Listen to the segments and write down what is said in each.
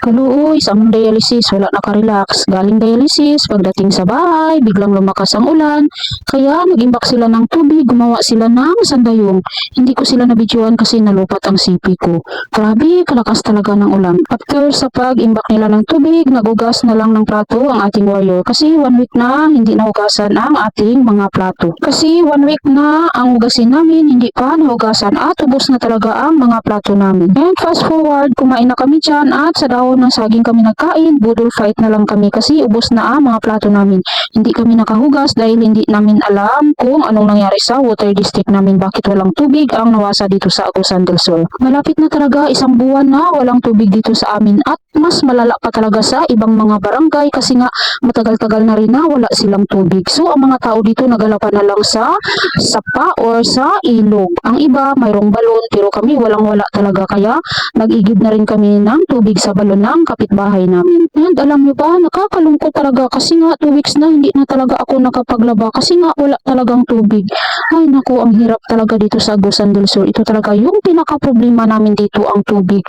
Kaluoy, sa among dialysis, wala nakarelax. Galing dialysis, pagdating sa bahay, biglang lumakas ang ulan. Kaya nag-imbak sila ng tubig, gumawa sila ng sandayong. Hindi ko sila nabidyoan kasi nalupat ang sipi ko. Grabe, kalakas talaga ng ulan. After sa pag-imbak nila ng tubig, nagugas na lang ng plato ang ating warrior. Kasi 1 week na hindi nahugasan ang ating mga plato. Kasi 1 week na ang hugasin namin, hindi pa nahugasan at ubos na talaga ang mga plato namin. And fast forward, kumain na kami dyan at sa dahon ng saging kami nagkain, budol fight na lang kami kasi ubos na ang mga plato namin. Hindi kami nakahugas dahil hindi namin alam kung anong nangyari sa water district namin, bakit walang tubig ang nawasa dito sa Agusan del Sur. Malapit na talaga 1 buwan na walang tubig dito sa amin at mas malala pa talaga sa ibang mga barangay kasi nga matagal-tagal na rin na wala silang tubig. So ang mga tao dito nagalapan na lang sa sapa or sa ilog. Ang iba mayroong balon pero kami walang-wala talaga kaya nag-igib na rin kami ng tubig sa balon ng kapitbahay namin. And alam nyo ba, nakakalungkot talaga kasi nga 2 weeks na hindi na talaga ako nakapaglaba kasi nga wala talagang tubig. Ay naku, ang hirap talaga dito sa Agusan del Sur. Ito talaga yung pinaka-problema namin dito, ang tubig.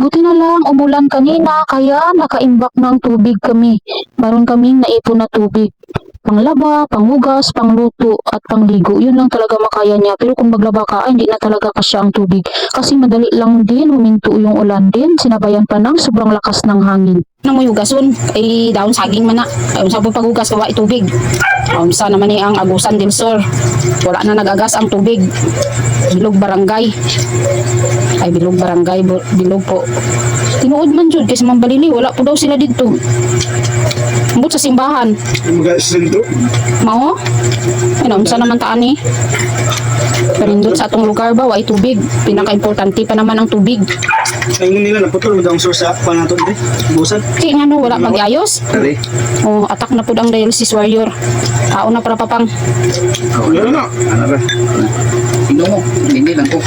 Buti na lang umulan kanina kaya nakaimbak ng tubig kami. Meron kaming naipon na tubig. Panglaba, panghugas, pangluto at pangligo. Yun lang talaga makaya niya. Pero kung maglaba ka, ay hindi na talaga kasya ang tubig. Kasi madali lang din huminto yung ulan din. Sinabayan pa ng sobrang lakas ng hangin. Nang mo hugason ay daon saging man na. Ay unsa po paghugas kawa itubig. Unsa naman ni ang Agusan del Sur. Wala na nagagas ang tubig. Bilog barangay. Ay bilog barangay, bilog po. Tinuod man jud kasi mambalili wala po daw sila dito. Ambot sa simbahan. Magasinto. Mao? Ano unsa naman taan ni? Perindot sa atong lugar ba way tubig. Pinaka-importante pa naman ang tubig. Ngayon nila naputol mo daw ang source sa panaton eh. Busan. Kaya nga no, wala magyayos. Tari. Oh, atak na po ang dialysis warrior. Tao na para papang. Ano na? Ano ba? Tingnan mo, hindi lang ko.